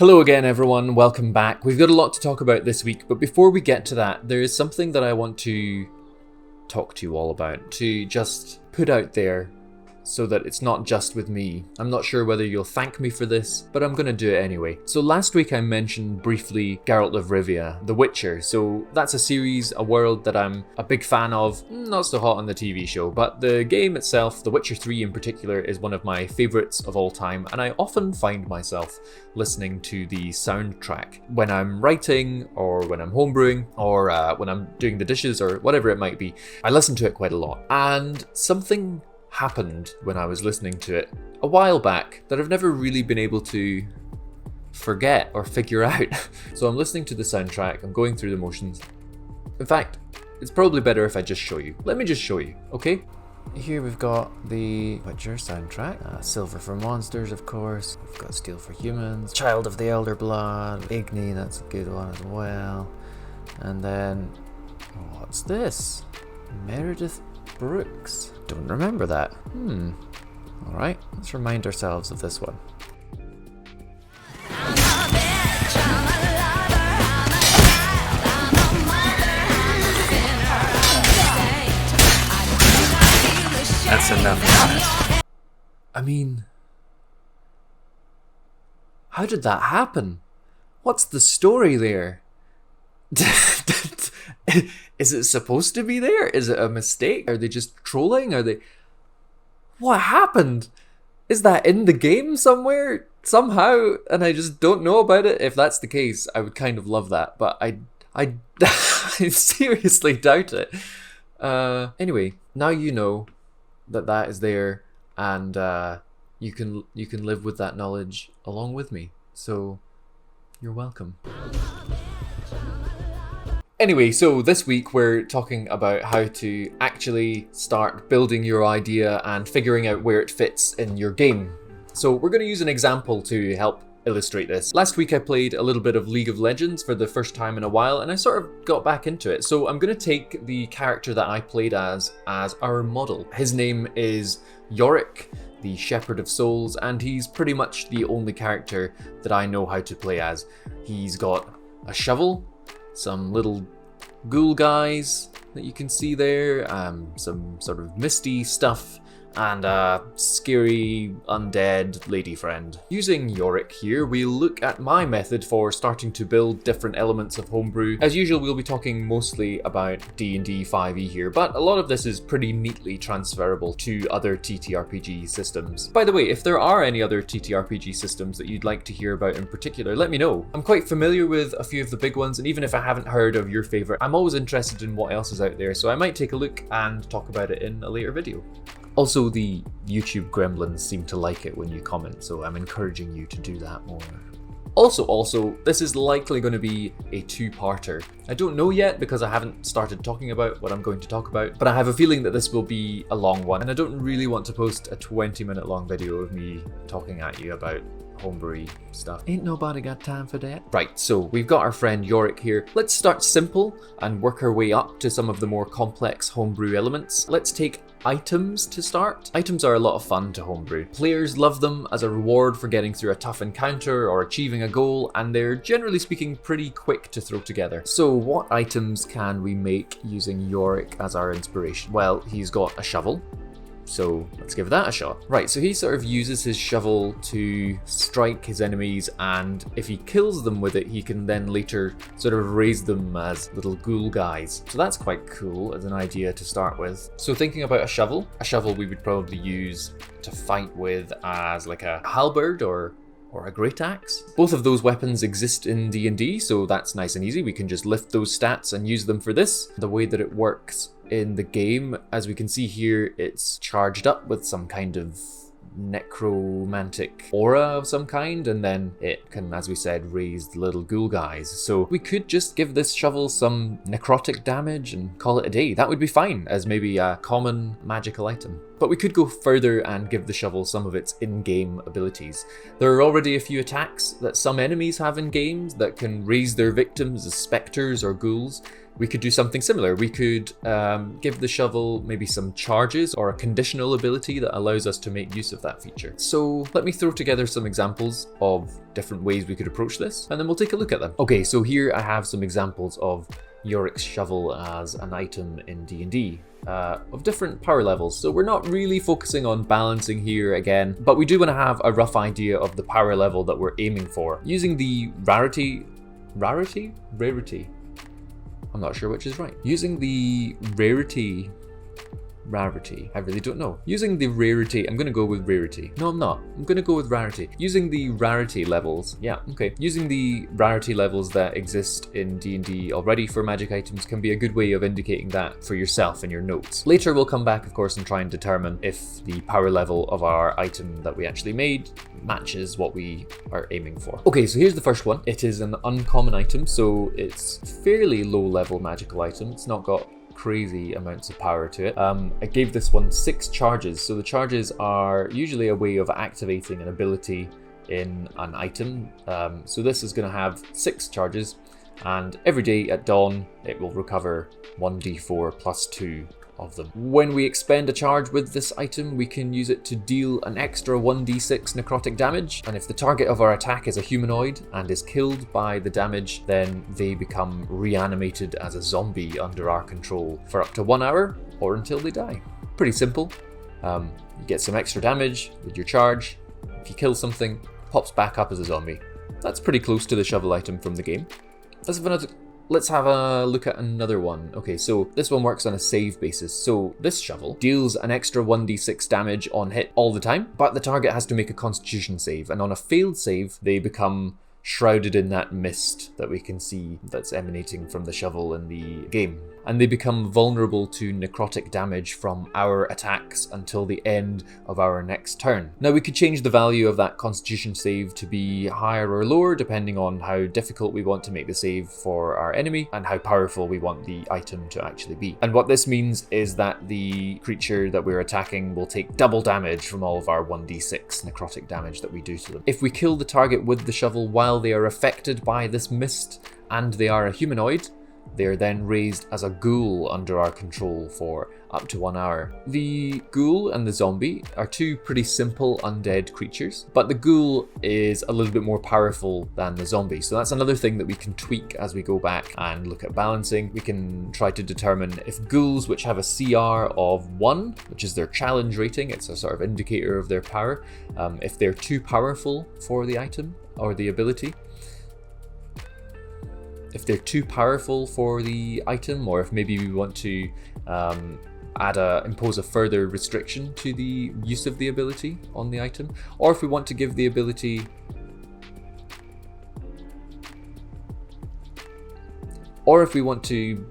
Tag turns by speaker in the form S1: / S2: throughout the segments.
S1: Hello again everyone, welcome back. We've got a lot to talk about this week, but before we get to that, there is something that I want to talk to you all about, to just put out there so that it's not just with me. I'm not sure whether you'll thank me for this, but I'm gonna do it anyway. So last week I mentioned briefly Geralt of Rivia, The Witcher. So that's a series, a world that I'm a big fan of, not so hot on the TV show, but the game itself, The Witcher 3 in particular, is one of my favorites of all time, and I often find myself listening to the soundtrack when I'm writing or when I'm homebrewing or when I'm doing the dishes or whatever it might be. I listen to it quite a lot, and something happened when I was listening to it a while back that I've never really been able to forget or figure out. So I'm listening to the soundtrack, I'm going through the motions. In fact, it's probably better if I just show you. Let me just show you, okay? Here we've got the Witcher soundtrack. Silver for Monsters, of course. We've got Steel for Humans, Child of the Elder Blood, Igni, that's a good one as well. And then, what's this? Meredith Brooks. Don't remember that. Alright, let's remind ourselves of this one.
S2: That's enough.
S1: I mean, how did that happen? What's the story there? Is it supposed to be there? Is it a mistake? Are they just trolling? What happened? Is that in the game somewhere? Somehow? And I just don't know about it? If that's the case, I would kind of love that. But I seriously doubt it. Anyway, now you know that is there, and you can live with that knowledge along with me. So you're welcome. Anyway, so this week we're talking about how to actually start building your idea and figuring out where it fits in your game. So we're going to use an example to help illustrate this. Last week I played a little bit of League of Legends for the first time in a while, and I sort of got back into it. So I'm going to take the character that I played as our model. His name is Yorick, the Shepherd of Souls, and he's pretty much the only character that I know how to play as. He's got a shovel, some little ghoul guys that you can see there, some sort of misty stuff, and a scary undead lady friend. Using Yorick here, we'll look at my method for starting to build different elements of Homebrew. As usual, we'll be talking mostly about D&D 5e here, but a lot of this is pretty neatly transferable to other TTRPG systems. By the way, if there are any other TTRPG systems that you'd like to hear about in particular, let me know. I'm quite familiar with a few of the big ones, and even if I haven't heard of your favorite, I'm always interested in what else is out there, so I might take a look and talk about it in a later video. Also, the YouTube gremlins seem to like it when you comment, so I'm encouraging you to do that more. Also, this is likely going to be a two-parter. I don't know yet because I haven't started talking about what I'm going to talk about, but I have a feeling that this will be a long one, and I don't really want to post a 20-minute long video of me talking at you about homebrew stuff. Ain't nobody got time for that. Right, so we've got our friend Yorick here. Let's start simple and work our way up to some of the more complex homebrew elements. Let's take items to start. Items are a lot of fun to homebrew. Players love them as a reward for getting through a tough encounter or achieving a goal, and they're generally speaking pretty quick to throw together. So what items can we make using Yorick as our inspiration? Well, he's got a shovel, so let's give that a shot. Right, so he sort of uses his shovel to strike his enemies, and if he kills them with it, he can then later sort of raise them as little ghoul guys. So that's quite cool as an idea to start with. So thinking about a shovel we would probably use to fight with as like a halberd or a great axe. Both of those weapons exist in D&D, so that's nice and easy. We can just lift those stats and use them for this. The way that it works in the game, as we can see here, it's charged up with some kind of necromantic aura of some kind, and then it can, as we said, raise the little ghoul guys. So we could just give this shovel some necrotic damage and call it a day. That would be fine as maybe a common magical item. But we could go further and give the shovel some of its in-game abilities. There are already a few attacks that some enemies have in games that can raise their victims as specters or ghouls. We could do something similar. We could give the shovel maybe some charges or a conditional ability that allows us to make use of that feature. So let me throw together some examples of different ways we could approach this, and then we'll take a look at them. Okay, so here I have some examples of Yorick's shovel as an item in D&D. Of different power levels, so we're not really focusing on balancing here again, but we do want to have a rough idea of the power level that we're aiming for. Using the rarity? I'm not sure which is right. Using the rarity, I really don't know. Using the rarity, I'm gonna go with rarity. No, I'm not. I'm gonna go with rarity. Using the rarity levels, yeah, okay. Using the rarity levels that exist in D&D already for magic items can be a good way of indicating that for yourself in your notes. Later we'll come back, of course, and try and determine if the power level of our item that we actually made matches what we are aiming for. Okay, so here's the first one. It is an uncommon item, so it's fairly low level magical item. It's not got crazy amounts of power to it. I gave this one 6 charges. So the charges are usually a way of activating an ability in an item. So this is going to have 6 charges, and every day at dawn it will recover 1d4 plus 2 of them. When we expend a charge with this item, we can use it to deal an extra 1d6 necrotic damage, and if the target of our attack is a humanoid and is killed by the damage, then they become reanimated as a zombie under our control for up to 1 hour or until they die. Pretty simple. You get some extra damage with your charge. If you kill something, it pops back up as a zombie. That's pretty close to the shovel item from the game. Let's have a look at another one. Okay, so this one works on a save basis. So this shovel deals an extra 1d6 damage on hit all the time, but the target has to make a constitution save, and on a failed save, they become shrouded in that mist that we can see that's emanating from the shovel in the game. And they become vulnerable to necrotic damage from our attacks until the end of our next turn. Now we could change the value of that constitution save to be higher or lower depending on how difficult we want to make the save for our enemy and how powerful we want the item to actually be. And what this means is that the creature that we're attacking will take double damage from all of our 1d6 necrotic damage that we do to them. If we kill the target with the shovel while they are affected by this mist and they are a humanoid, they are then raised as a ghoul under our control for up to 1 hour. The ghoul and the zombie are two pretty simple undead creatures, but the ghoul is a little bit more powerful than the zombie. So that's another thing that we can tweak as we go back and look at balancing. We can try to determine if ghouls which have a CR of 1, which is their challenge rating, it's a sort of indicator of their power, if they're too powerful for the item or the ability. If they're too powerful for the item, or if maybe we want to impose a further restriction to the use of the ability on the item, or if we want to give the ability, or if we want to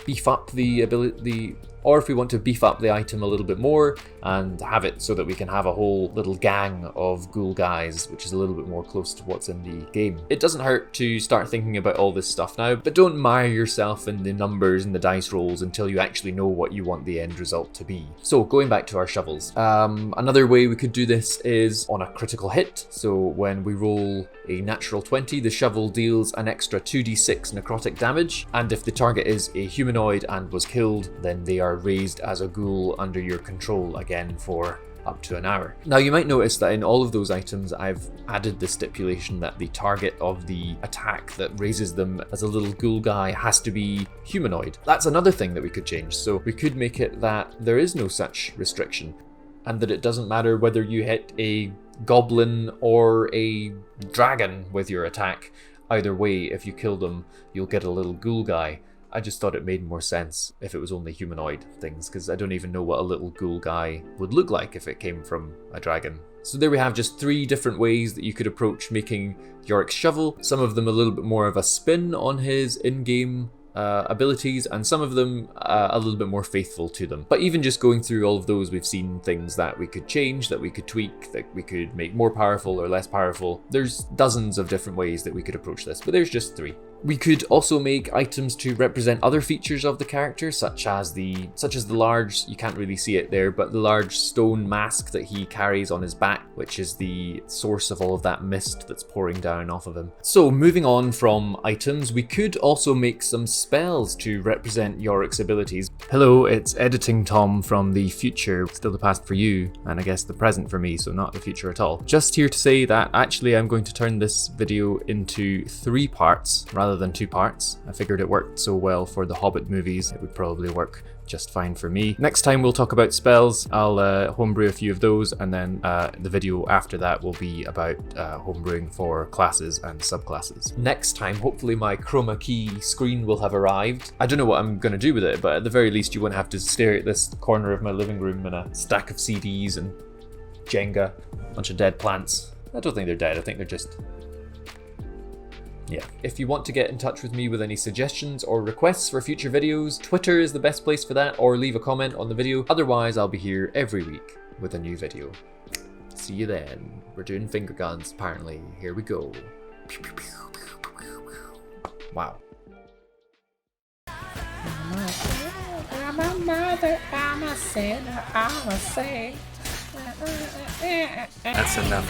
S1: beef up the ability, or if we want to beef up the item a little bit more and have it so that we can have a whole little gang of ghoul guys, which is a little bit more close to what's in the game. It doesn't hurt to start thinking about all this stuff now, but don't mire yourself in the numbers and the dice rolls until you actually know what you want the end result to be. So going back to our shovels, another way we could do this is on a critical hit. So when we roll a natural 20, the shovel deals an extra 2d6 necrotic damage, and if the target is a humanoid and was killed, then they are raised as a ghoul under your control again for up to an hour. Now you might notice that in all of those items I've added the stipulation that the target of the attack that raises them as a little ghoul guy has to be humanoid. That's another thing that we could change. So we could make it that there is no such restriction, and that it doesn't matter whether you hit a goblin or a dragon with your attack. Either way, if you kill them, you'll get a little ghoul guy. I just thought it made more sense if it was only humanoid things, because I don't even know what a little ghoul guy would look like if it came from a dragon. So there we have just 3 different ways that you could approach making Yorick's shovel. Some of them a little bit more of a spin on his in-game abilities, and some of them a little bit more faithful to them. But even just going through all of those, we've seen things that we could change, that we could tweak, that we could make more powerful or less powerful. There's dozens of different ways that we could approach this, but there's just 3. We could also make items to represent other features of the character, such as the large, you can't really see it there, but the large stone mask that he carries on his back, which is the source of all of that mist that's pouring down off of him. So moving on from items, we could also make some spells to represent Yorick's abilities. Hello, it's Editing Tom from the future, still the past for you, and I guess the present for me, so not the future at all. Just here to say that actually I'm going to turn this video into 3 parts rather than 2 parts. I figured it worked so well for the Hobbit movies, it would probably work just fine for me. Next time we'll talk about spells. I'll homebrew a few of those, and then the video after that will be about homebrewing for classes and subclasses. Next time, hopefully my chroma key screen will have arrived. I don't know what I'm going to do with it, but at the very least you won't have to stare at this corner of my living room and a stack of CDs and Jenga, a bunch of dead plants. I don't think they're dead, I think they're just... yeah. If you want to get in touch with me with any suggestions or requests for future videos, Twitter is the best place for that, or leave a comment on the video. Otherwise, I'll be here every week with a new video. See you then. We're doing finger guns, apparently. Here we go. Wow.
S3: I'm a mother, I'm a sinner, I'm a saint.
S2: That's enough.